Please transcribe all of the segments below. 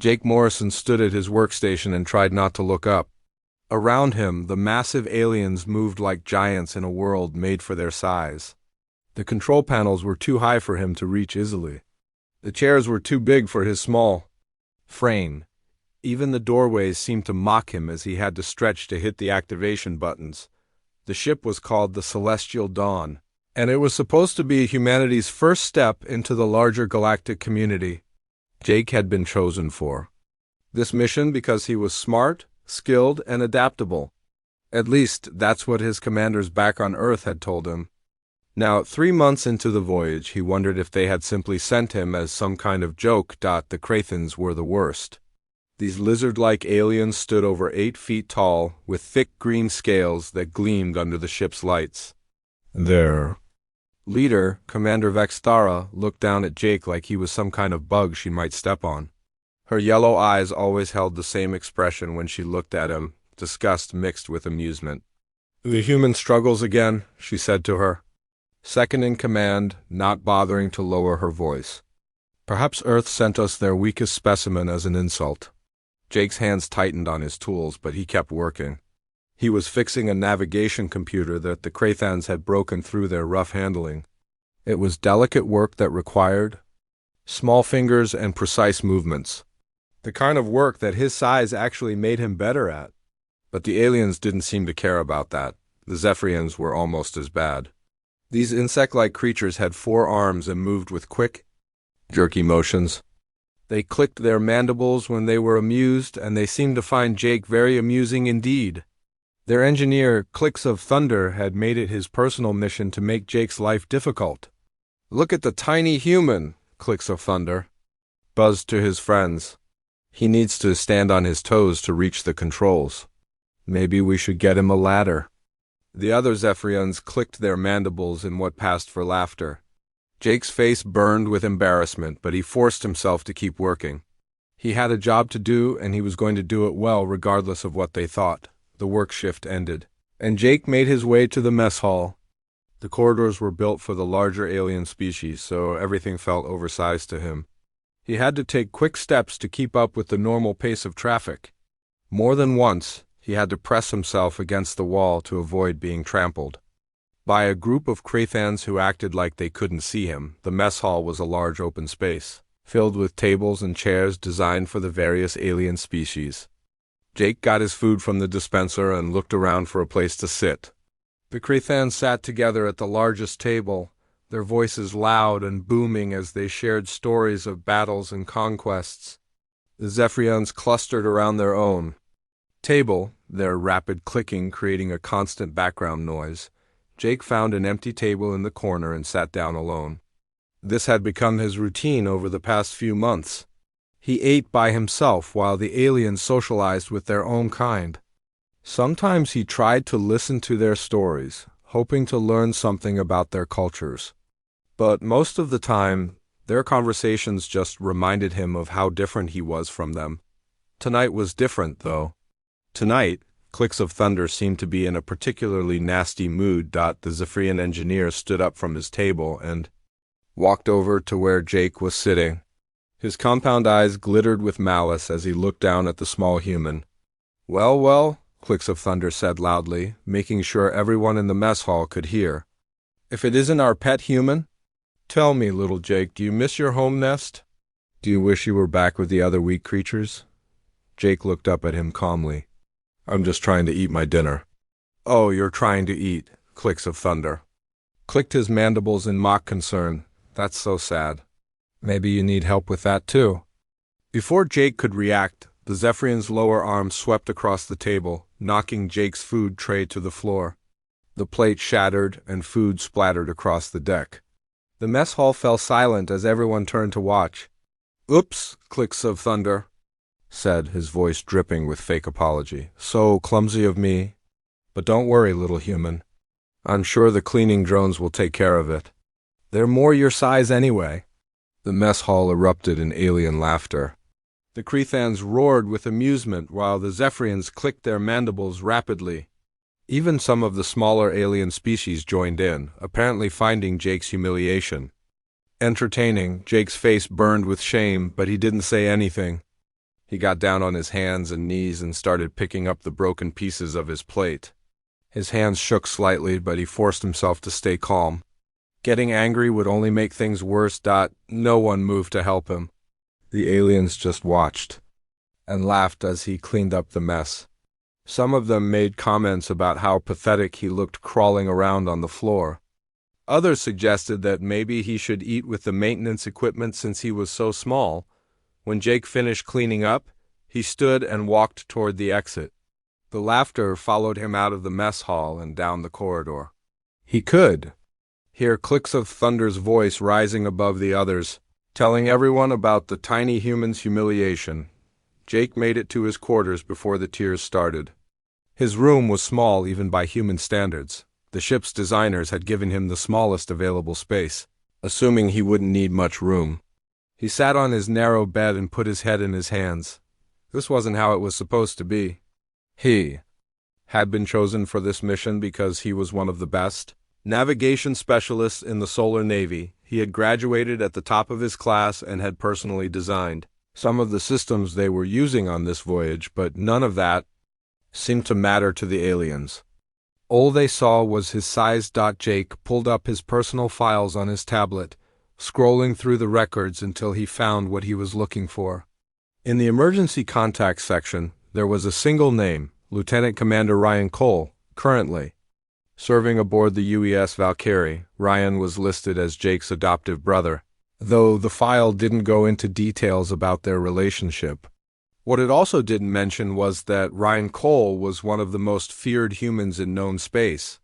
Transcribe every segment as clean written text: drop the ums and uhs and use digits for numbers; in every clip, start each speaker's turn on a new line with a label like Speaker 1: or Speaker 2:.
Speaker 1: Jake Morrison stood at his workstation and tried not to look up. Around him, the massive aliens moved like giants in a world made for their size. The control panels were too high for him to reach easily. The chairs were too big for his small frame. Even the doorways seemed to mock him as he had to stretch to hit the activation buttons. The ship was called the Celestial Dawn, and it was supposed to be humanity's first step into the larger galactic community Jake had been chosen for. This mission because he was smart, skilled, and adaptable. At least, that's what his commanders back on Earth had told him. Now, 3 months into the voyage, he wondered if they had simply sent him as some kind of joke. The Krathens were the worst. These lizard-like aliens stood over 8 feet tall, with thick green scales that gleamed under the ship's lights. Their leader, Commander Vextara, looked down at Jake like he was some kind of bug she might step on. Her yellow eyes always held the same expression when she looked at him, disgust mixed with amusement. "The human struggles again," she said to her. Second in command, not bothering to lower her voice. "Perhaps Earth sent us their weakest specimen as an insult." Jake's hands tightened on his tools, but he kept working. He was fixing a navigation computer that the Krathans had broken through their rough handling. It was delicate work that required small fingers and precise movements. The kind of work that his size actually made him better at. But the aliens didn't seem to care about that. The Zephyrians were almost as bad. These insect-like creatures had 4 arms and moved with quick, jerky motions. They clicked their mandibles when they were amused, and they seemed to find Jake very amusing indeed. Their engineer, Clicks of Thunder, had made it his personal mission to make Jake's life difficult. "Look at the tiny human," Clicks of Thunder buzzed to his friends. "He needs to stand on his toes to reach the controls. Maybe we should get him a ladder." The other Zephyrians clicked their mandibles in what passed for laughter. Jake's face burned with embarrassment, but he forced himself to keep working. He had a job to do, and he was going to do it well regardless of what they thought. The work shift ended, and Jake made his way to the mess hall. The corridors were built for the larger alien species, so everything felt oversized to him. He had to take quick steps to keep up with the normal pace of traffic. More than once, he had to press himself against the wall to avoid being trampled by a group of Krathans who acted like they couldn't see him. The mess hall was a large open space, filled with tables and chairs designed for the various alien species. Jake got his food from the dispenser and looked around for a place to sit. The Krathans sat together at the largest table, their voices loud and booming as they shared stories of battles and conquests. The Zephyrians clustered around their own table, their rapid clicking creating a constant background noise. Jake found an empty table in the corner and sat down alone. This had become his routine over the past few months. He ate by himself while the aliens socialized with their own kind. Sometimes he tried to listen to their stories, hoping to learn something about their cultures. But most of the time, their conversations just reminded him of how different he was from them. Tonight was different, though. Tonight, Clicks of Thunder seemed to be in a particularly nasty mood. The Zephyrian engineer stood up from his table and walked over to where Jake was sitting. His compound eyes glittered with malice as he looked down at the small human. "Well, well," Clicks of Thunder said loudly, making sure everyone in the mess hall could hear. "If it isn't our pet human? Tell me, little Jake, do you miss your home nest? Do you wish you were back with the other weak creatures?" Jake looked up at him calmly. "I'm just trying to eat my dinner." "Oh, you're trying to eat," Clicks of Thunder clicked his mandibles in mock concern. "That's so sad. Maybe you need help with that too." Before Jake could react, the Zephyrian's lower arm swept across the table, knocking Jake's food tray to the floor. The plate shattered and food splattered across the deck. The mess hall fell silent as everyone turned to watch. "Oops," Clicks of Thunder said, his voice dripping with fake apology. "So clumsy of me. But don't worry, little human. I'm sure the cleaning drones will take care of it. They're more your size anyway." The mess hall erupted in alien laughter. The Krathans roared with amusement while the Zephyrians clicked their mandibles rapidly. Even some of the smaller alien species joined in, apparently finding Jake's humiliation entertaining. Jake's face burned with shame, but he didn't say anything. He got down on his hands and knees and started picking up the broken pieces of his plate. His hands shook slightly, but he forced himself to stay calm. Getting angry would only make things worse. No one moved to help him. The aliens just watched and laughed as he cleaned up the mess. Some of them made comments about how pathetic he looked crawling around on the floor. Others suggested that maybe he should eat with the maintenance equipment since he was so small. When Jake finished cleaning up, he stood and walked toward the exit. The laughter followed him out of the mess hall and down the corridor. He could hear clicks of Thunder's voice rising above the others, telling everyone about the tiny human's humiliation. Jake made it to his quarters before the tears started. His room was small even by human standards. The ship's designers had given him the smallest available space, assuming he wouldn't need much room. He sat on his narrow bed and put his head in his hands. This wasn't how it was supposed to be. He had been chosen for this mission because he was one of the best navigation specialists in the Solar Navy. He had graduated at the top of his class and had personally designed some of the systems they were using on this voyage, but none of that seemed to matter to the aliens. All they saw was his size. Jake pulled up his personal files on his tablet, scrolling through the records until he found what he was looking for. In the emergency contact section, there was a single name, Lieutenant Commander Ryan Cole, currently serving aboard the UES Valkyrie. Ryan was listed as Jake's adoptive brother, though the file didn't go into details about their relationship. What it also didn't mention was that Ryan Cole was one of the most feared humans in known space.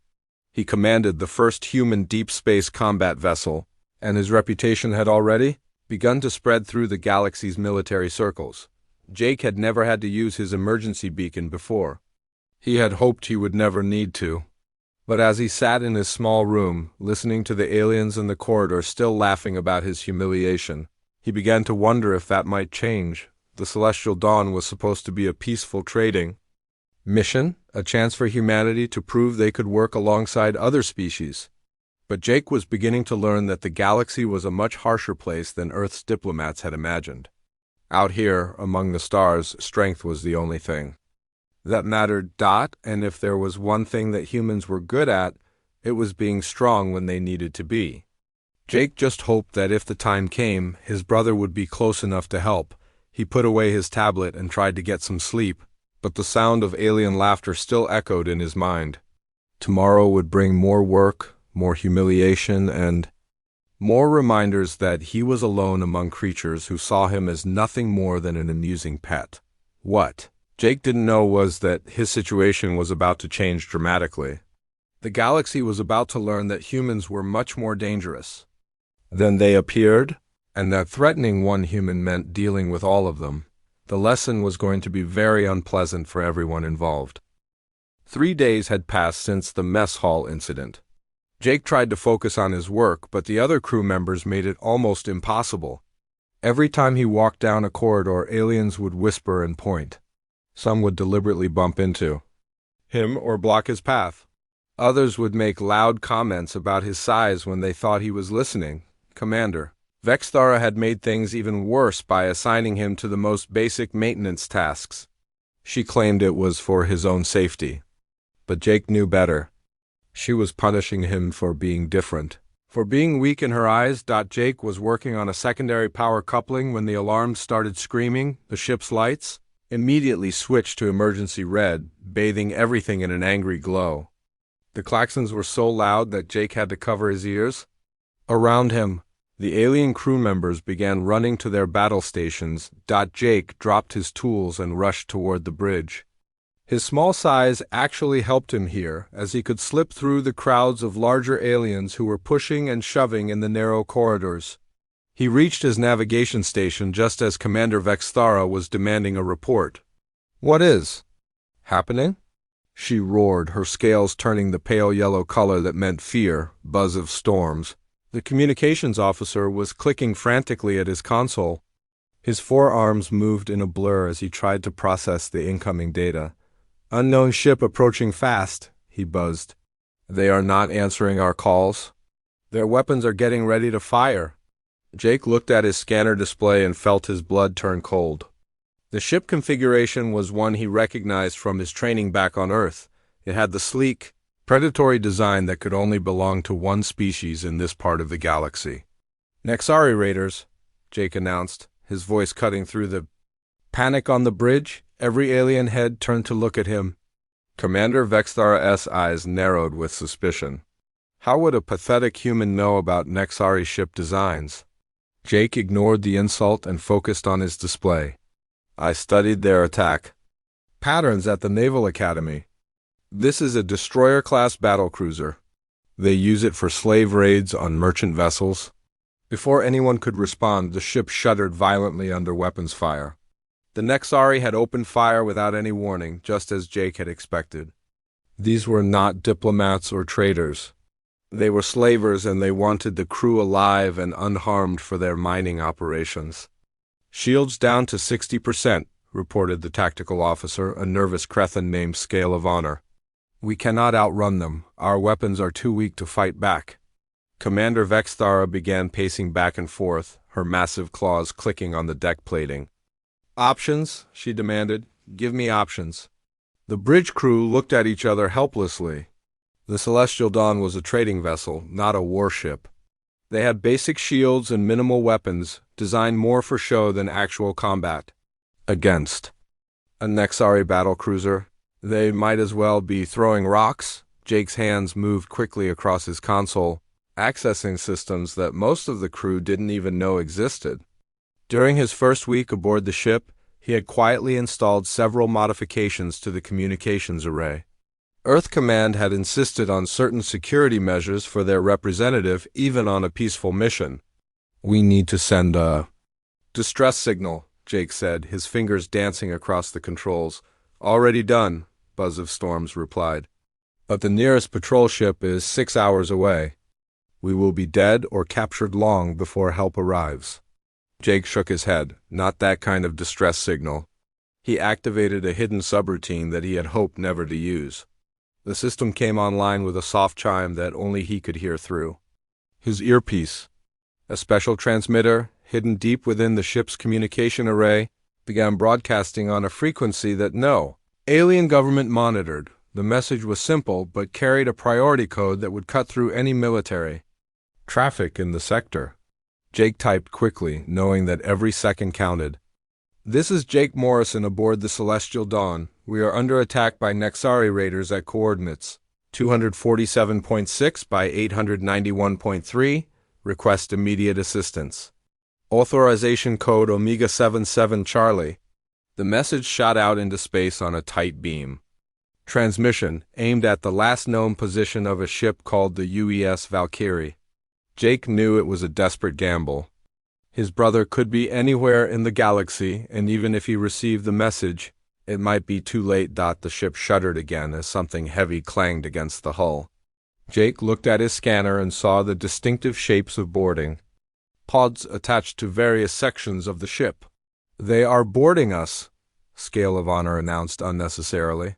Speaker 1: He commanded the first human deep space combat vessel, and his reputation had already begun to spread through the galaxy's military circles. Jake had never had to use his emergency beacon before. He had hoped he would never need to. But as he sat in his small room, listening to the aliens in the corridor still laughing about his humiliation, he began to wonder if that might change. The Celestial Dawn was supposed to be a peaceful trading mission, a chance for humanity to prove they could work alongside other species. But Jake was beginning to learn that the galaxy was a much harsher place than Earth's diplomats had imagined. Out here, among the stars, strength was the only thing that mattered. And if there was one thing that humans were good at, it was being strong when they needed to be. Jake just hoped that if the time came, his brother would be close enough to help. He put away his tablet and tried to get some sleep, but the sound of alien laughter still echoed in his mind. Tomorrow would bring more work, more humiliation, and more reminders that he was alone among creatures who saw him as nothing more than an amusing pet. What Jake didn't know was that his situation was about to change dramatically. The galaxy was about to learn that humans were much more dangerous than they appeared, and that threatening one human meant dealing with all of them. The lesson was going to be very unpleasant for everyone involved. 3 days had passed since the mess hall incident. Jake tried to focus on his work, but the other crew members made it almost impossible. Every time he walked down a corridor, aliens would whisper and point. Some would deliberately bump into him or block his path. Others would make loud comments about his size when they thought he was listening. Commander Vexthara had made things even worse by assigning him to the most basic maintenance tasks. She claimed it was for his own safety. But Jake knew better. She was punishing him for being different, for being weak in her eyes. Jake was working on a secondary power coupling when the alarms started screaming. The ship's lights immediately switched to emergency red, bathing everything in an angry glow. The klaxons were so loud that Jake had to cover his ears. Around him, the alien crew members began running to their battle stations. Jake dropped his tools and rushed toward the bridge. His small size actually helped him here, as he could slip through the crowds of larger aliens who were pushing and shoving in the narrow corridors. He reached his navigation station just as Commander Vexthara was demanding a report. "What is happening?" she roared, her scales turning the pale yellow color that meant fear. Buzz of storms. The communications officer was clicking frantically at his console. His forearms moved in a blur as he tried to process the incoming data. "Unknown ship approaching fast," he buzzed. "They are not answering our calls. Their weapons are getting ready to fire." Jake looked at his scanner display and felt his blood turn cold. The ship configuration was one he recognized from his training back on Earth. It had the sleek, predatory design that could only belong to one species in this part of the galaxy. "Nexari Raiders," Jake announced, his voice cutting through the panic on the bridge. Every alien head turned to look at him. Commander Vexthara's eyes narrowed with suspicion. How would a pathetic human know about Nexari ship designs? Jake ignored the insult and focused on his display. "I studied their attack patterns at the Naval Academy. This is a destroyer-class battlecruiser. They use it for slave raids on merchant vessels." Before anyone could respond, the ship shuddered violently under weapons fire. The Nexari had opened fire without any warning, just as Jake had expected. These were not diplomats or traitors. They were slavers, and they wanted the crew alive and unharmed for their mining operations. "Shields down to 60%, reported the tactical officer, a nervous Crethan named Scale of Honor. "We cannot outrun them. Our weapons are too weak to fight back." Commander Vexthara began pacing back and forth, her massive claws clicking on the deck plating. "Options?" she demanded. "Give me options." The bridge crew looked at each other helplessly. The Celestial Dawn was a trading vessel, not a warship. They had basic shields and minimal weapons, designed more for show than actual combat. Against a Nexari battlecruiser, they might as well be throwing rocks. Jake's hands moved quickly across his console, accessing systems that most of the crew didn't even know existed. During his first week aboard the ship, he had quietly installed several modifications to the communications array. Earth Command had insisted on certain security measures for their representative even on a peaceful mission. "We need to send a distress signal," Jake said, his fingers dancing across the controls. "Already done," Buzz of Storms replied. "But the nearest patrol ship is 6 hours away. We will be dead or captured long before help arrives." Jake shook his head. Not that kind of distress signal. He activated a hidden subroutine that he had hoped never to use. The system came online with a soft chime that only he could hear through his earpiece. A special transmitter, hidden deep within the ship's communication array, began broadcasting on a frequency that no alien government monitored. The message was simple, but carried a priority code that would cut through any military traffic in the sector. Jake typed quickly, knowing that every second counted. "This is Jake Morrison aboard the Celestial Dawn. We are under attack by Nexari Raiders at coordinates 247.6 by 891.3. Request immediate assistance. Authorization code Omega 77 Charlie." The message shot out into space on a tight beam. Transmission, aimed at the last known position of a ship called the UES Valkyrie. Jake knew it was a desperate gamble. His brother could be anywhere in the galaxy, and even if he received the message, it might be too late. The ship shuddered again as something heavy clanged against the hull. Jake looked at his scanner and saw the distinctive shapes of boarding pods attached to various sections of the ship. "They are boarding us," Scale of Honor announced unnecessarily.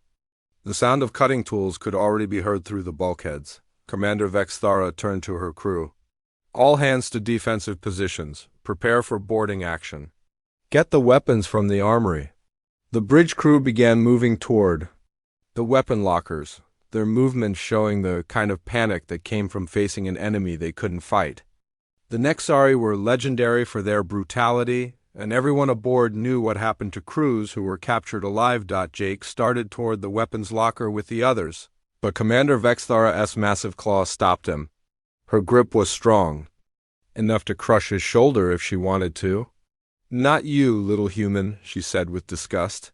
Speaker 1: The sound of cutting tools could already be heard through the bulkheads. Commander Vexthara turned to her crew. "All hands to defensive positions. Prepare for boarding action. Get the weapons from the armory." The bridge crew began moving toward the weapon lockers, their movements showing the kind of panic that came from facing an enemy they couldn't fight. The Nexari were legendary for their brutality, and everyone aboard knew what happened to crews who were captured alive. Jake started toward the weapons locker with the others, but Commander Vexthara's massive claw stopped him. Her grip was strong, enough to crush his shoulder if she wanted to. "Not you, little human," she said with disgust.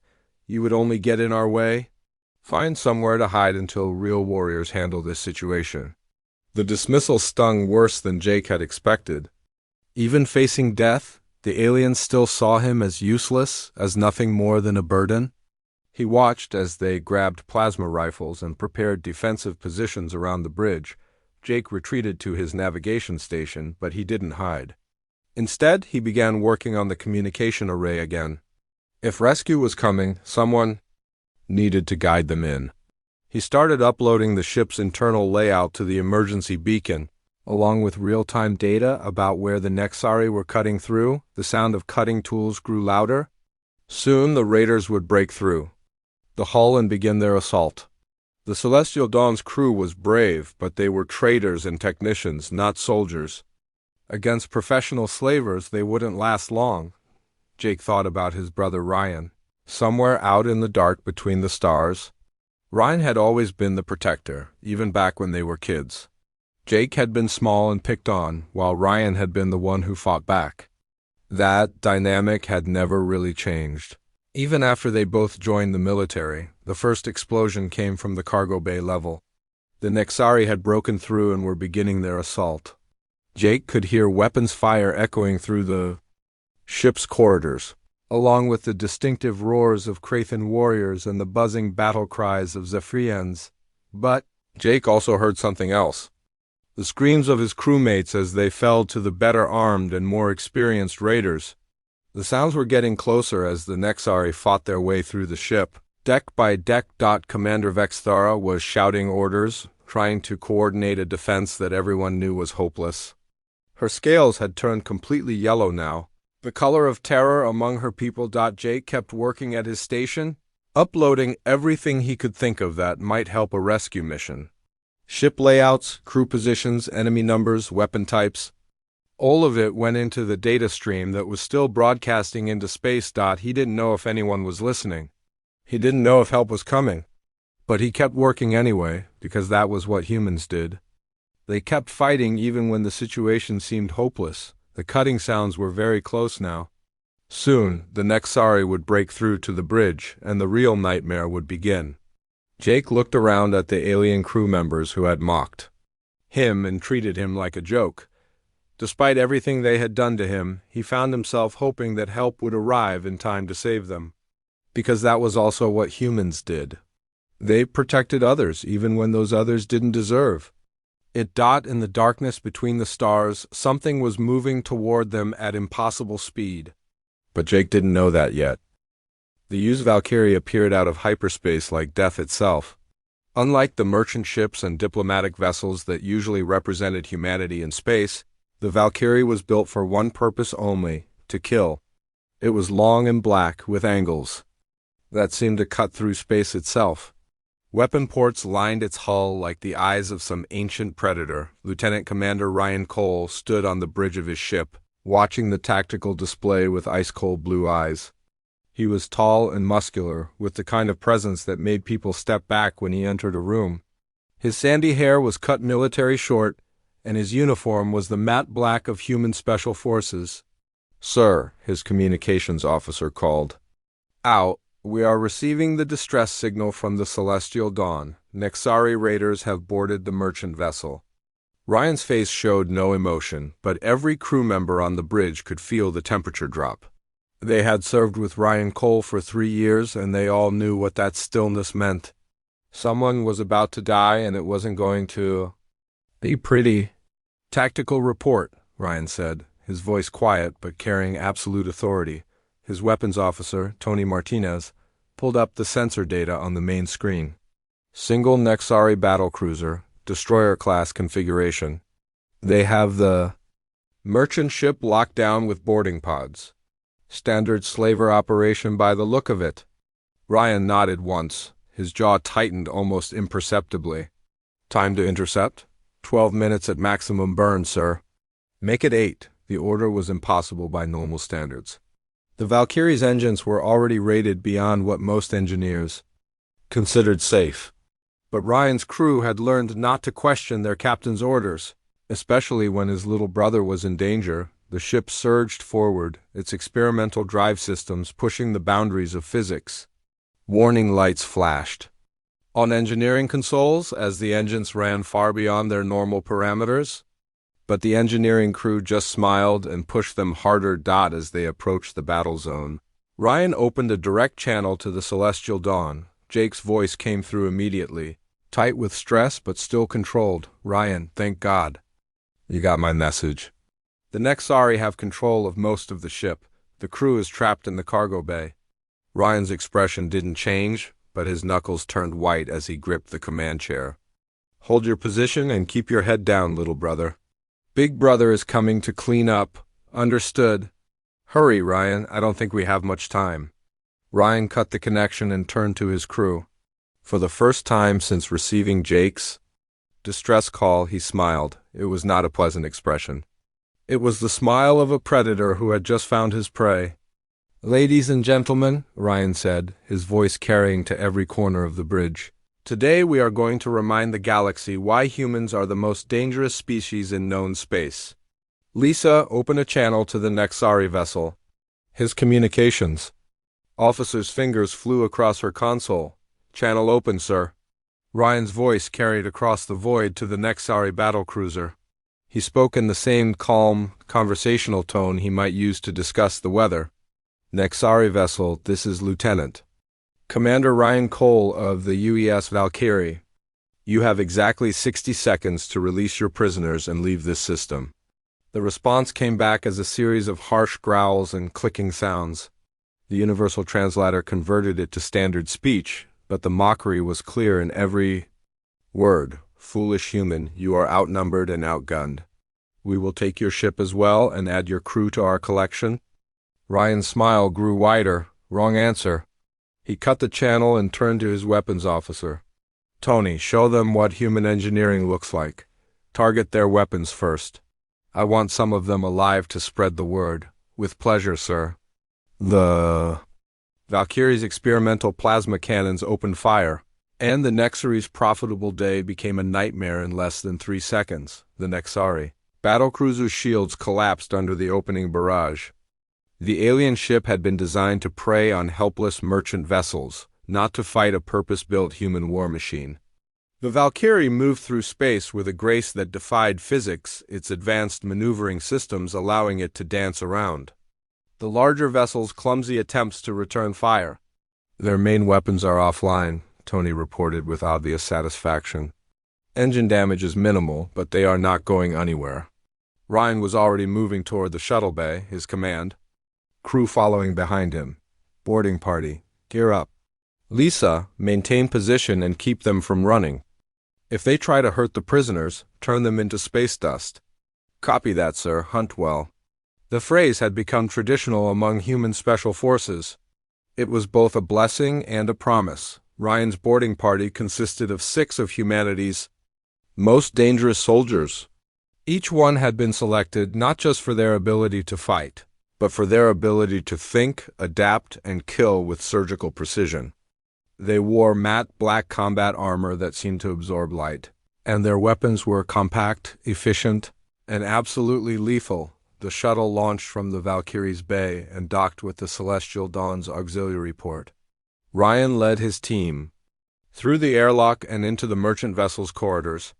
Speaker 1: "You would only get in our way. Find somewhere to hide until real warriors handle this situation." The dismissal stung worse than Jake had expected. Even facing death, the aliens still saw him as useless, as nothing more than a burden. He watched as they grabbed plasma rifles and prepared defensive positions around the bridge. Jake retreated to his navigation station, but he didn't hide. Instead, he began working on the communication array again. If rescue was coming, someone needed to guide them in. He started uploading the ship's internal layout to the emergency beacon, along with real-time data about where the Nexari were cutting through. The sound of cutting tools grew louder. Soon the raiders would break through the hull and begin their assault. The Celestial Dawn's crew was brave, but they were traders and technicians, not soldiers. Against professional slavers, they wouldn't last long. Jake thought about his brother Ryan. Somewhere out in the dark between the stars, Ryan had always been the protector, even back when they were kids. Jake had been small and picked on, while Ryan had been the one who fought back. That dynamic had never really changed. Even after they both joined the military, the first explosion came from the cargo bay level. The Nexari had broken through and were beginning their assault. Jake could hear weapons fire echoing through the ship's corridors, along with the distinctive roars of Krathan warriors and the buzzing battle cries of Zephyrians. But Jake also heard something else. The screams of his crewmates as they fell to the better armed and more experienced raiders. The sounds were getting closer as the Nexari fought their way through the ship. Deck by deck. Commander Vexthara was shouting orders, trying to coordinate a defense that everyone knew was hopeless. Her scales had turned completely yellow now, the color of terror among her people. Jake kept working at his station, uploading everything he could think of that might help a rescue mission. Ship layouts, crew positions, enemy numbers, weapon types. All of it went into the data stream that was still broadcasting into space. He didn't know if anyone was listening. He didn't know if help was coming. But he kept working anyway, because that was what humans did. They kept fighting even when the situation seemed hopeless. The cutting sounds were very close now. Soon, the Nexari would break through to the bridge, and the real nightmare would begin. Jake looked around at the alien crew members who had mocked him and treated him like a joke. Despite everything they had done to him, he found himself hoping that help would arrive in time to save them. Because that was also what humans did. They protected others, even when those others didn't deserve. In the darkness between the stars, something was moving toward them at impossible speed. But Jake didn't know that yet. The used Valkyrie appeared out of hyperspace like death itself. Unlike the merchant ships and diplomatic vessels that usually represented humanity in space, the Valkyrie was built for one purpose only, to kill. It was long and black, with angles that seemed to cut through space itself. Weapon ports lined its hull like the eyes of some ancient predator. Lieutenant Commander Ryan Cole stood on the bridge of his ship, watching the tactical display with ice-cold blue eyes. He was tall and muscular, with the kind of presence that made people step back when he entered a room. His sandy hair was cut military short, and his uniform was the matte black of human special forces. "Sir," his communications officer called. "Out. We are receiving the distress signal from the Celestial Dawn. Nexari raiders have boarded the merchant vessel." Ryan's face showed no emotion, but every crew member on the bridge could feel the temperature drop. They had served with Ryan Cole for 3 years, and they all knew what that stillness meant. Someone was about to die, and it wasn't going to be pretty. "Tactical report," Ryan said, his voice quiet but carrying absolute authority. His weapons officer, Tony Martinez, pulled up the sensor data on the main screen. Single Nexari battlecruiser, destroyer-class configuration. They have the merchant ship locked down with boarding pods. Standard slaver operation by the look of it. Ryan nodded once. His jaw tightened almost imperceptibly. "Time to intercept? 12 minutes at maximum burn, sir." "Make it 8. The order was impossible by normal standards. The Valkyrie's engines were already rated beyond what most engineers considered safe. But Ryan's crew had learned not to question their captain's orders, especially when his little brother was in danger. The ship surged forward, its experimental drive systems pushing the boundaries of physics. Warning lights flashed on engineering consoles as the engines ran far beyond their normal parameters. But the engineering crew just smiled and pushed them harder as they approached the battle zone. Ryan opened a direct channel to the Celestial Dawn. Jake's voice came through immediately, tight with stress but still controlled. "Ryan, thank God. You got my message. The Nexari have control of most of the ship. The crew is trapped in the cargo bay." Ryan's expression didn't change, but his knuckles turned white as he gripped the command chair. "Hold your position and keep your head down, little brother. Big brother is coming to clean up. Understood? Hurry, Ryan. I don't think we have much time." Ryan cut the connection and turned to his crew. For the first time since receiving Jake's distress call, he smiled. It was not a pleasant expression. It was the smile of a predator who had just found his prey. "Ladies and gentlemen," Ryan said, his voice carrying to every corner of the bridge, "today we are going to remind the galaxy why humans are the most dangerous species in known space. Lisa, open a channel to the Nexari vessel." His communications. Officer's fingers flew across her console. "Channel open, sir." Ryan's voice carried across the void to the Nexari battlecruiser. He spoke in the same calm, conversational tone he might use to discuss the weather. "Nexari vessel, this is Lieutenant Commander Ryan Cole of the UES Valkyrie. You have exactly 60 seconds to release your prisoners and leave this system." The response came back as a series of harsh growls and clicking sounds. The Universal Translator converted it to standard speech, but the mockery was clear in every word. "Foolish human, you are outnumbered and outgunned. We will take your ship as well and add your crew to our collection." Ryan's smile grew wider. Wrong answer. He cut the channel and turned to his weapons officer. "Tony, show them what human engineering looks like. Target their weapons first. I want some of them alive to spread the word." "With pleasure, sir." The Valkyrie's experimental plasma cannons opened fire, and the Nexari's profitable day became a nightmare in less than 3 seconds. The Nexari battlecruiser's shields collapsed under the opening barrage. The alien ship had been designed to prey on helpless merchant vessels, not to fight a purpose-built human war machine. The Valkyrie moved through space with a grace that defied physics, its advanced maneuvering systems allowing it to dance around the larger vessel's clumsy attempts to return fire. "Their main weapons are offline," Tony reported with obvious satisfaction. "Engine damage is minimal, but they are not going anywhere." Ryan was already moving toward the shuttle bay, his command. Crew following behind him. "Boarding party, gear up. Lisa, maintain position and keep them from running. If they try to hurt the prisoners, turn them into space dust." "Copy that, sir. Hunt well." The phrase had become traditional among human special forces. It was both a blessing and a promise. Ryan's boarding party consisted of 6 of humanity's most dangerous soldiers. Each one had been selected not just for their ability to fight, but for their ability to think, adapt, and kill with surgical precision. They wore matte black combat armor that seemed to absorb light, and their weapons were compact, efficient, and absolutely lethal. The shuttle launched from the Valkyrie's bay and docked with the Celestial Dawn's auxiliary port. Ryan led his team through the airlock and into the merchant vessel's corridors.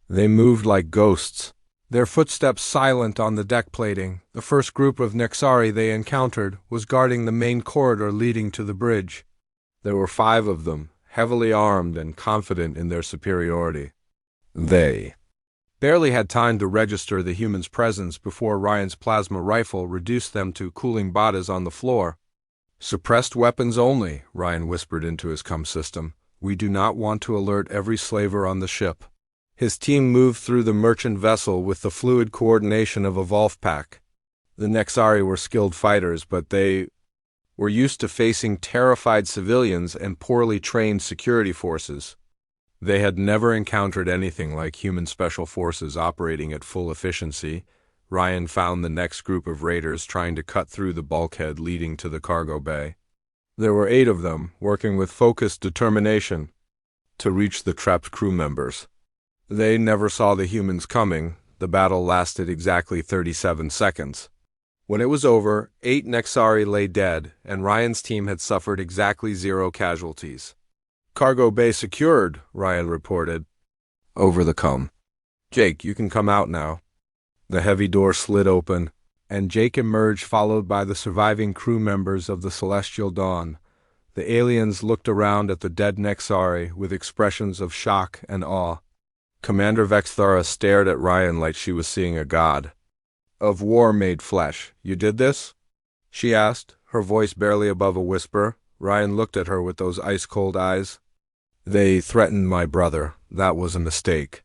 Speaker 1: They moved like ghosts, their footsteps silent on the deck plating. The first group of Nexari they encountered was guarding the main corridor leading to the bridge. There were 5 of them, heavily armed and confident in their superiority. They barely had time to register the human's presence before Ryan's plasma rifle reduced them to cooling bodies on the floor. "Suppressed weapons only," Ryan whispered into his comm system. "We do not want to alert every slaver on the ship." His team moved through the merchant vessel with the fluid coordination of a Wolfpack. The Nexari were skilled fighters, but they were used to facing terrified civilians and poorly trained security forces. They had never encountered anything like human special forces operating at full efficiency. Ryan found the next group of raiders trying to cut through the bulkhead leading to the cargo bay. There were 8 of them, working with focused determination to reach the trapped crew members. They never saw the humans coming. The battle lasted exactly 37 seconds. When it was over, 8 Nexari lay dead, and Ryan's team had suffered exactly 0 casualties. "Cargo bay secured," Ryan reported. Over the comm. "Jake, you can come out now." The heavy door slid open, and Jake emerged followed by the surviving crew members of the Celestial Dawn. The aliens looked around at the dead Nexari with expressions of shock and awe. Commander Vexthara stared at Ryan like she was seeing a god. "Of war made flesh, you did this?" she asked, her voice barely above a whisper. Ryan looked at her with those ice-cold eyes. "They threatened my brother. That was a mistake."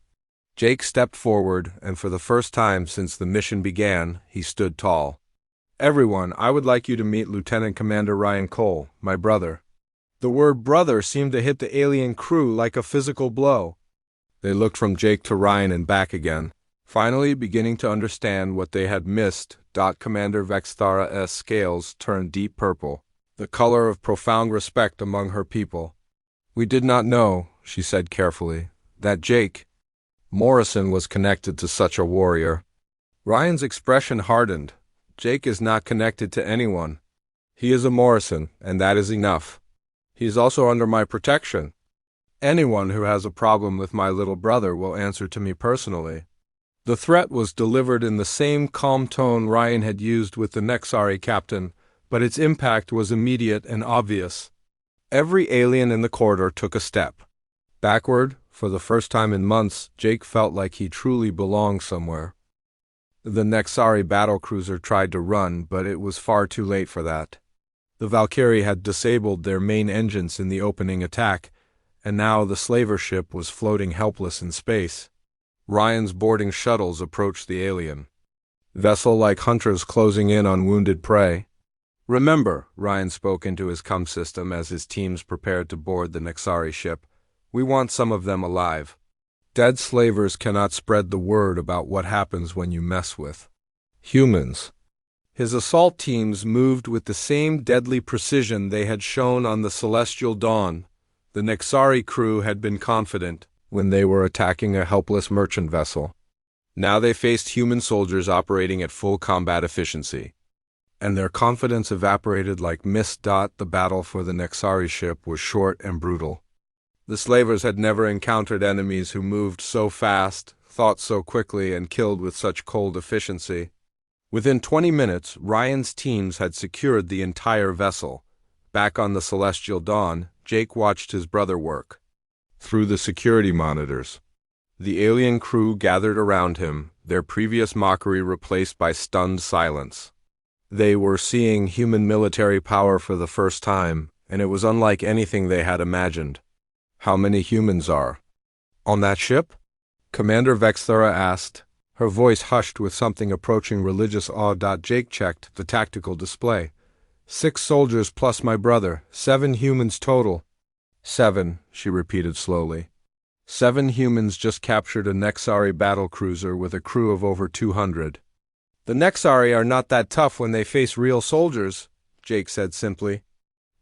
Speaker 1: Jake stepped forward, and for the first time since the mission began, he stood tall. Everyone, I would like you to meet Lieutenant Commander Ryan Cole, my brother. The word brother seemed to hit the alien crew like a physical blow. They looked from Jake to Ryan and back again, finally beginning to understand what they had missed. Commander Vexthara's scales turned deep purple, the color of profound respect among her people. We did not know, she said carefully, that Jake Morrison was connected to such a warrior. Ryan's expression hardened. Jake is not connected to anyone. He is a Morrison, and that is enough. He is also under my protection. Anyone who has a problem with my little brother will answer to me personally. The threat was delivered in the same calm tone Ryan had used with the Nexari captain, but its impact was immediate and obvious. Every alien in the corridor took a step backward. For the first time in months, Jake felt like he truly belonged somewhere. The Nexari battlecruiser tried to run, but it was far too late for that. The Valkyrie had disabled their main engines in the opening attack, and now the slaver ship was floating helpless in space. Ryan's boarding shuttles approached the alien vessel like hunters closing in on wounded prey. Remember, Ryan spoke into his comm system as his teams prepared to board the Nexari ship, we want some of them alive. Dead slavers cannot spread the word about what happens when you mess with humans. His assault teams moved with the same deadly precision they had shown on the Celestial Dawn. The Nexari crew had been confident when they were attacking a helpless merchant vessel. Now they faced human soldiers operating at full combat efficiency, and their confidence evaporated like mist. The battle for the Nexari ship was short and brutal. The slavers had never encountered enemies who moved so fast, thought so quickly, and killed with such cold efficiency. Within 20 minutes, Ryan's teams had secured the entire vessel. Back on the Celestial Dawn, Jake watched his brother work. Through the security monitors, the alien crew gathered around him, their previous mockery replaced by stunned silence. They were seeing human military power for the first time, and it was unlike anything they had imagined. How many humans are on that ship? Commander Vexthara asked, her voice hushed with something approaching religious awe. Jake checked the tactical display. 6 soldiers plus my brother, 7 humans total. 7, she repeated slowly. 7 humans just captured a Nexari battlecruiser with a crew of over 200. The Nexari are not that tough when they face real soldiers, Jake said simply.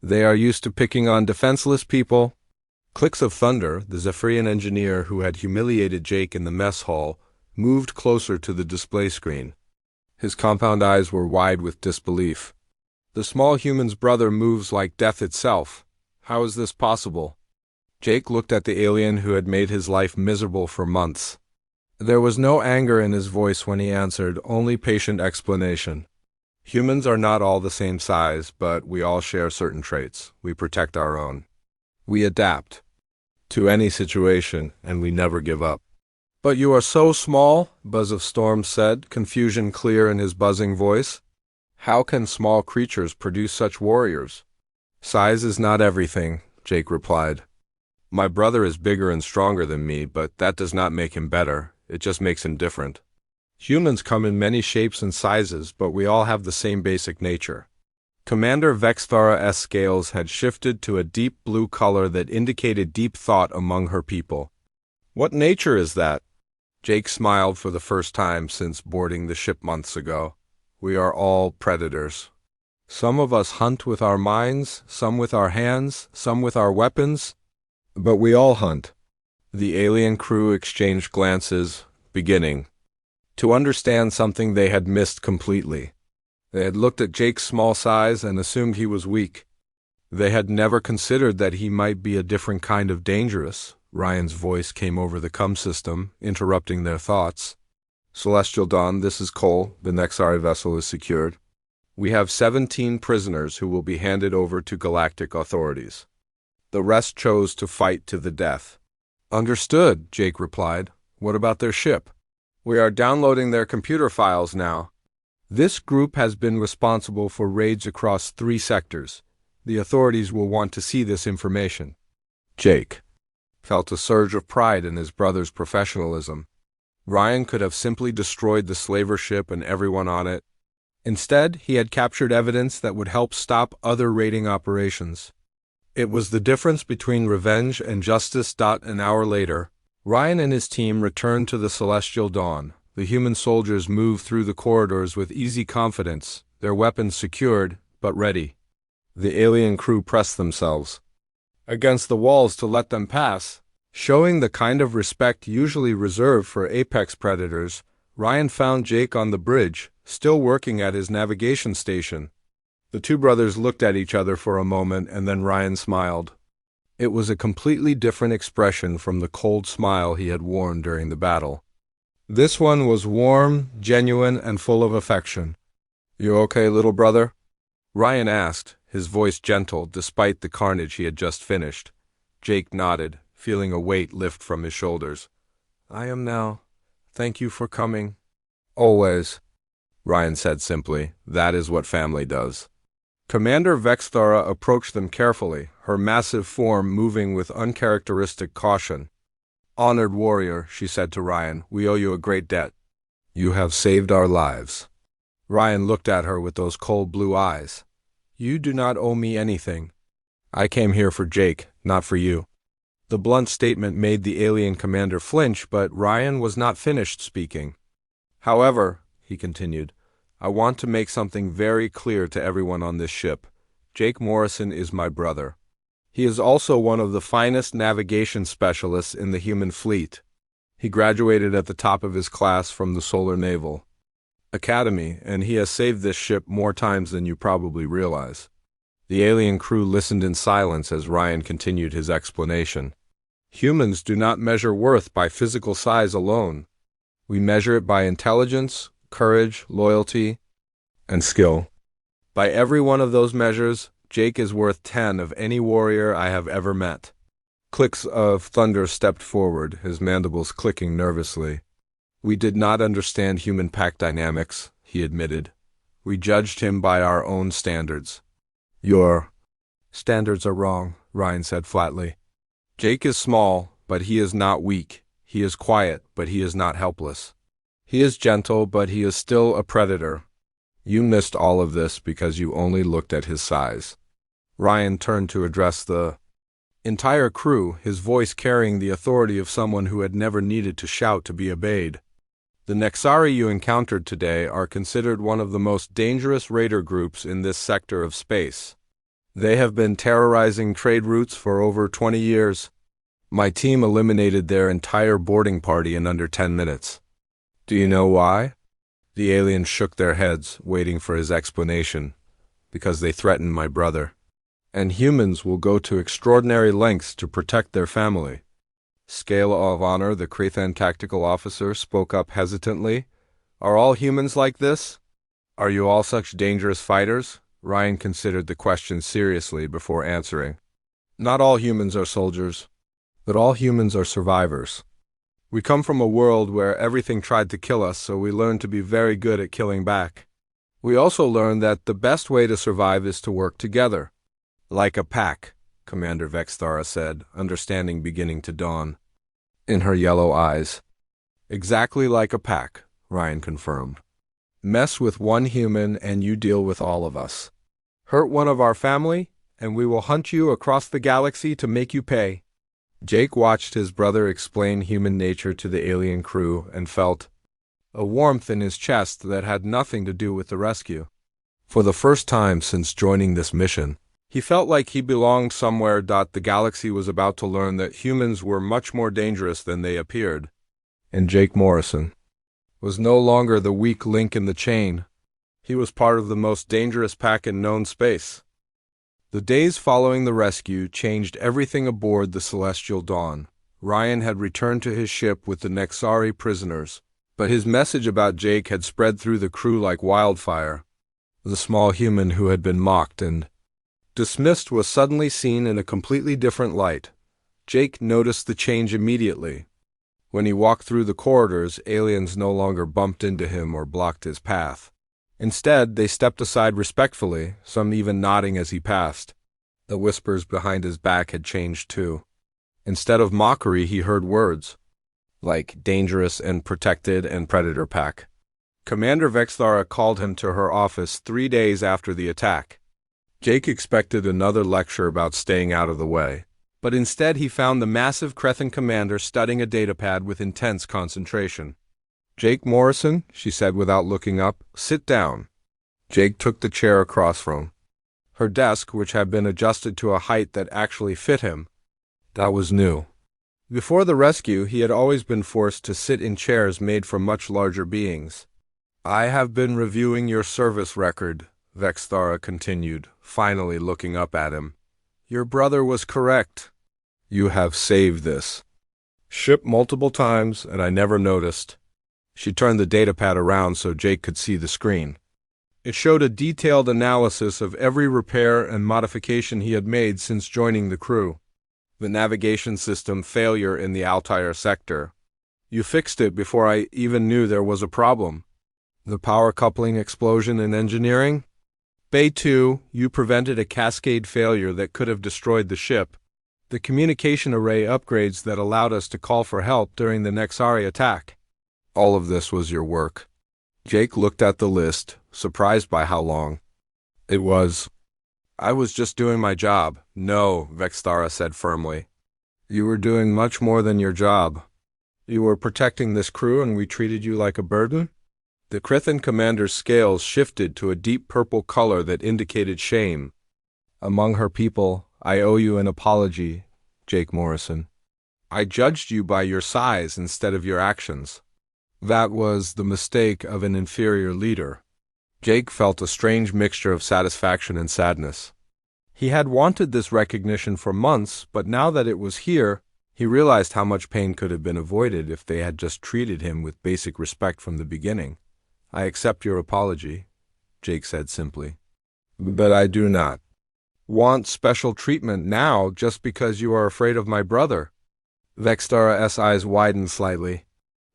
Speaker 1: They are used to picking on defenseless people. Clicks of thunder, the Zephyrian engineer who had humiliated Jake in the mess hall, moved closer to the display screen. His compound eyes were wide with disbelief. The small human's brother moves like death itself. How is this possible? Jake looked at the alien who had made his life miserable for months. There was no anger in his voice when he answered, only patient explanation. Humans are not all the same size, but we all share certain traits. We protect our own. We adapt to any situation, and we never give up. But you are so small, Buzz of Storm said, confusion clear in his buzzing voice. How can small creatures produce such warriors? Size is not everything, Jake replied. My brother is bigger and stronger than me, but that does not make him better. It just makes him different. Humans come in many shapes and sizes, but we all have the same basic nature. Commander Vexthara's scales had shifted to a deep blue color that indicated deep thought among her people. What nature is that? Jake smiled for the first time since boarding the ship months ago. We are all predators. Some of us hunt with our minds, some with our hands, some with our weapons, but we all hunt. The alien crew exchanged glances, beginning to understand something they had missed completely. They had looked at Jake's small size and assumed he was weak. They had never considered that he might be a different kind of dangerous. Ryan's voice came over the comm system, interrupting their thoughts. Celestial Dawn, this is Cole. The Nexari vessel is secured. We have 17 prisoners who will be handed over to galactic authorities. The rest chose to fight to the death. Understood, Jake replied. What about their ship? We are downloading their computer files now. This group has been responsible for raids across 3 sectors. The authorities will want to see this information. Jake felt a surge of pride in his brother's professionalism. Ryan could have simply destroyed the slaver ship and everyone on it. Instead, he had captured evidence that would help stop other raiding operations. It was the difference between revenge and justice. An hour later, Ryan and his team returned to the Celestial Dawn. The human soldiers moved through the corridors with easy confidence, their weapons secured, but ready. The alien crew pressed themselves against the walls to let them pass, showing the kind of respect usually reserved for apex predators. Ryan found Jake on the bridge, still working at his navigation station. The two brothers looked at each other for a moment, and then Ryan smiled. It was a completely different expression from the cold smile he had worn during the battle. This one was warm, genuine, and full of affection. "You okay, little brother?" Ryan asked, his voice gentle despite the carnage he had just finished. Jake nodded, feeling a weight lift from his shoulders. "I am now. Thank you for coming." "Always," Ryan said simply. "That is what family does." Commander Vexthara approached them carefully, her massive form moving with uncharacteristic caution. "Honored warrior," she said to Ryan, "we owe you a great debt. You have saved our lives." Ryan looked at her with those cold blue eyes. "You do not owe me anything. I came here for Jake, not for you." The blunt statement made the alien commander flinch, but Ryan was not finished speaking. "However," he continued, "I want to make something very clear to everyone on this ship. Jake Morrison is my brother. He is also one of the finest navigation specialists in the human fleet. He graduated at the top of his class from the Solar Naval Academy, and he has saved this ship more times than you probably realize." The alien crew listened in silence as Ryan continued his explanation. "Humans do not measure worth by physical size alone. We measure it by intelligence, courage, loyalty, and skill. By every one of those measures, Jake is worth 10 of any warrior I have ever met." Clicks of thunder stepped forward, his mandibles clicking nervously. "We did not understand human pack dynamics," he admitted. "We judged him by our own standards." "Your standards are wrong," Ryan said flatly. "Jake is small, but he is not weak. He is quiet, but he is not helpless. He is gentle, but he is still a predator. You missed all of this because you only looked at his size." Ryan turned to address the entire crew, his voice carrying the authority of someone who had never needed to shout to be obeyed. "The Nexari you encountered today are considered one of the most dangerous raider groups in this sector of space. They have been terrorizing trade routes for over 20 years. My team eliminated their entire boarding party in under 10 minutes. Do you know why?" The aliens shook their heads, waiting for his explanation. "Because they threatened my brother. And humans will go to extraordinary lengths to protect their family." "Scale of honor," the Krathan tactical officer spoke up hesitantly. "Are all humans like this? Are you all such dangerous fighters?" Ryan considered the question seriously before answering. "Not all humans are soldiers, but all humans are survivors. We come from a world where everything tried to kill us, so we learned to be very good at killing back. We also learned that the best way to survive is to work together. Like a pack," Commander Vexthara said, understanding beginning to dawn in her yellow eyes. "Exactly like a pack," Ryan confirmed. "Mess with one human and you deal with all of us. Hurt one of our family, and we will hunt you across the galaxy to make you pay." Jake watched his brother explain human nature to the alien crew and felt a warmth in his chest that had nothing to do with the rescue. For the first time since joining this mission, he felt like he belonged somewhere. The galaxy was about to learn that humans were much more dangerous than they appeared. And Jake Morrison was no longer the weak link in the chain. He was part of the most dangerous pack in known space. The days following the rescue changed everything aboard the Celestial Dawn. Ryan had returned to his ship with the Nexari prisoners, but his message about Jake had spread through the crew like wildfire. The small human who had been mocked and dismissed was suddenly seen in a completely different light. Jake noticed the change immediately. When he walked through the corridors, aliens no longer bumped into him or blocked his path. Instead, they stepped aside respectfully, some even nodding as he passed. The whispers behind his back had changed too. Instead of mockery, he heard words like dangerous and protected and predator pack. Commander Vexthara called him to her office 3 days after the attack. Jake expected another lecture about staying out of the way, but instead he found the massive Crethan commander studying a datapad with intense concentration. "Jake Morrison," she said without looking up, "sit down." Jake took the chair across from her desk, which had been adjusted to a height that actually fit him. That was new. Before the rescue, he had always been forced to sit in chairs made for much larger beings. "I have been reviewing your service record," Vexthara continued, finally looking up at him. "Your brother was correct. You have saved this ship multiple times, and I never noticed." She turned the datapad around so Jake could see the screen. It showed a detailed analysis of every repair and modification he had made since joining the crew. The navigation system failure in the Altair sector. "You fixed it before I even knew there was a problem." "The power coupling explosion in engineering?" "Bay 2, you prevented a cascade failure that could have destroyed the ship." "The communication array upgrades that allowed us to call for help during the Nexari attack." "All of this was your work." Jake looked at the list, surprised by how long it was. "I was just doing my job." "No," Vexthara said firmly. "You were doing much more than your job. You were protecting this crew and we treated you like a burden?" The Crethan commander's scales shifted to a deep purple color that indicated shame. "Among her people, I owe you an apology, Jake Morrison. I judged you by your size instead of your actions. That was the mistake of an inferior leader." Jake felt a strange mixture of satisfaction and sadness. He had wanted this recognition for months, but now that it was here, he realized how much pain could have been avoided if they had just treated him with basic respect from the beginning. "I accept your apology," Jake said simply. "But I do not want special treatment now just because you are afraid of my brother." Vexthara's eyes widened slightly.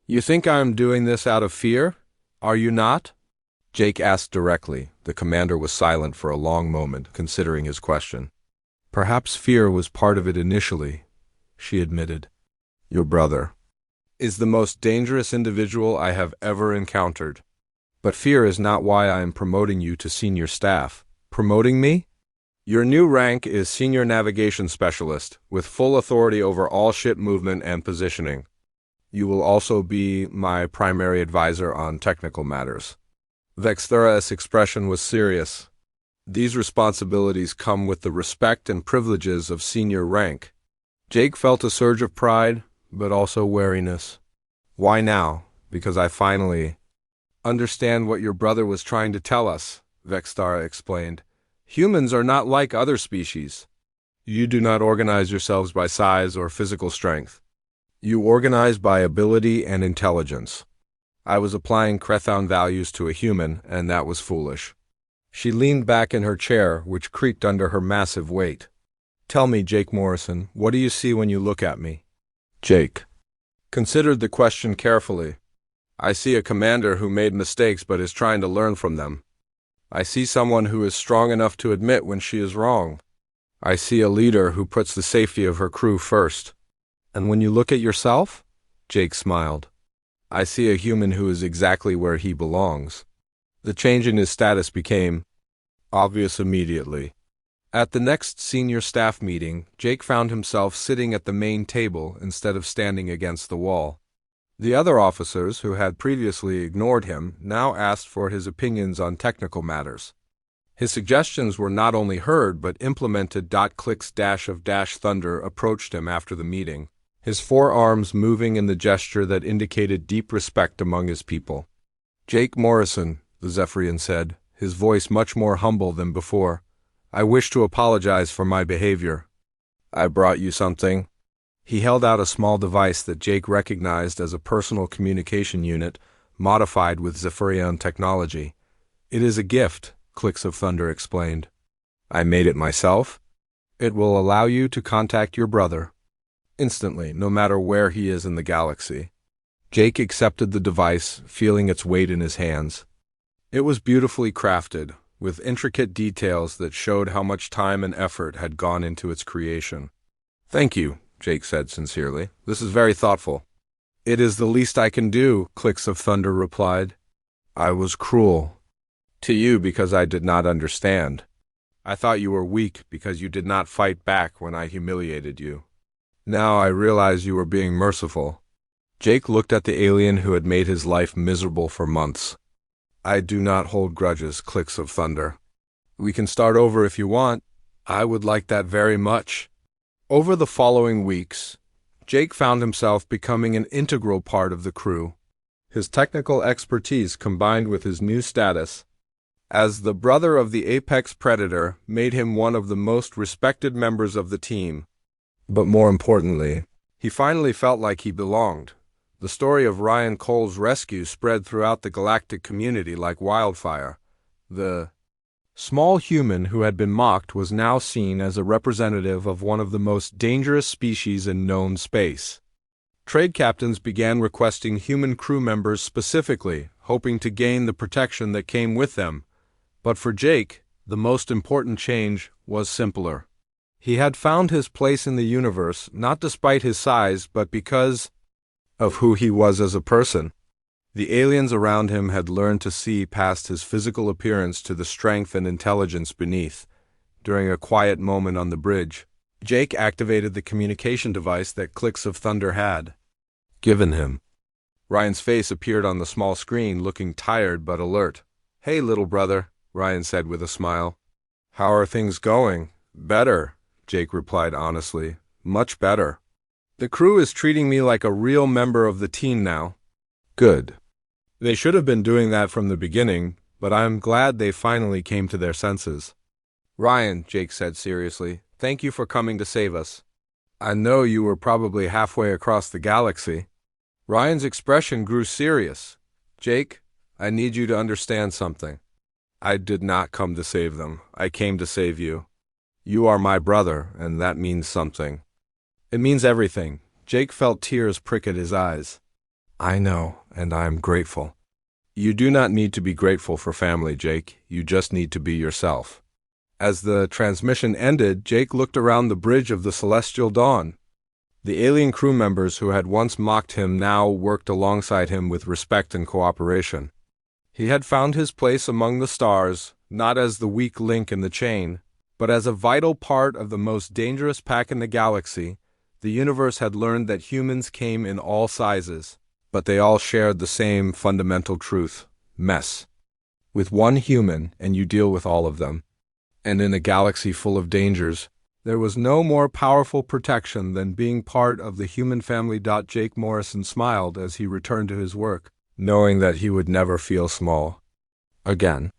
Speaker 1: "You think I am doing this out of fear? Are you not?" Jake asked directly. The commander was silent for a long moment, considering his question. "Perhaps fear was part of it initially," she admitted. "Your brother is the most dangerous individual I have ever encountered. But fear is not why I am promoting you to senior staff." "Promoting me?" "Your new rank is Senior Navigation Specialist, with full authority over all ship movement and positioning. You will also be my primary advisor on technical matters." Vexthara's expression was serious. "These responsibilities come with the respect and privileges of senior rank." Jake felt a surge of pride, but also wariness. "Why now?" "Because I finally understand what your brother was trying to tell us," Vexthara explained. "Humans are not like other species. You do not organize yourselves by size or physical strength. You organize by ability and intelligence. I was applying Crethan values to a human, and that was foolish." She leaned back in her chair, which creaked under her massive weight. "Tell me, Jake Morrison, what do you see when you look at me?" Jake considered the question carefully. "I see a commander who made mistakes but is trying to learn from them. I see someone who is strong enough to admit when she is wrong. I see a leader who puts the safety of her crew first." "And when you look at yourself?" Jake smiled. "I see a human who is exactly where he belongs." The change in his status became obvious immediately. At the next senior staff meeting, Jake found himself sitting at the main table instead of standing against the wall. The other officers, who had previously ignored him, now asked for his opinions on technical matters. His suggestions were not only heard but implemented. Click's dash of thunder approached him after the meeting, his forearms moving in the gesture that indicated deep respect among his people. "Jake Morrison," the Zephyrian said, his voice much more humble than before, "I wish to apologize for my behavior." "I brought you something." He held out a small device that Jake recognized as a personal communication unit, modified with Zephyrian technology. "It is a gift," Clicks of Thunder explained. "I made it myself. It will allow you to contact your brother instantly, no matter where he is in the galaxy." Jake accepted the device, feeling its weight in his hands. It was beautifully crafted, with intricate details that showed how much time and effort had gone into its creation. "Thank you," Jake said sincerely. "This is very thoughtful." "It is the least I can do," Clicks of Thunder replied. I was cruel. To you because I did not understand. I thought you were weak because you did not fight back when I humiliated you. Now I realize you were being merciful. Jake looked at the alien who had made his life miserable for months. I do not hold grudges, clicks of thunder. We can start over if you want. I would like that very much. Over the following weeks, Jake found himself becoming an integral part of the crew. His technical expertise combined with his new status as the brother of the apex predator made him one of the most respected members of the team. But more importantly, he finally felt like he belonged. The story of Ryan Cole's rescue spread throughout the galactic community like wildfire. The small human who had been mocked was now seen as a representative of one of the most dangerous species in known space. Trade captains began requesting human crew members specifically, hoping to gain the protection that came with them. But for Jake, the most important change was simpler. He had found his place in the universe not despite his size, but because of who he was as a person. The aliens around him had learned to see past his physical appearance to the strength and intelligence beneath. During a quiet moment on the bridge, Jake activated the communication device that Clicks of Thunder had given him. Ryan's face appeared on the small screen, looking tired but alert. "Hey, little brother," Ryan said with a smile. "How are things going?" "Better," Jake replied honestly. "Much better. The crew is treating me like a real member of the team now." "Good. They should have been doing that from the beginning, but I'm glad they finally came to their senses." "Ryan," Jake said seriously, "thank you for coming to save us. I know you were probably halfway across the galaxy." Ryan's expression grew serious. "Jake, I need you to understand something. I did not come to save them. I came to save you. You are my brother, and that means something." "It means everything." Jake felt tears prick at his eyes. "I know, and I am grateful." "You do not need to be grateful for family, Jake. You just need to be yourself." As the transmission ended, Jake looked around the bridge of the Celestial Dawn. The alien crew members who had once mocked him now worked alongside him with respect and cooperation. He had found his place among the stars, not as the weak link in the chain, but as a vital part of the most dangerous pack in the galaxy. The universe had learned that humans came in all sizes, but they all shared the same fundamental truth: mess. With one human, and you deal with all of them. And in a galaxy full of dangers, there was no more powerful protection than being part of the human family. Jake Morrison smiled as he returned to his work, knowing that he would never feel small again.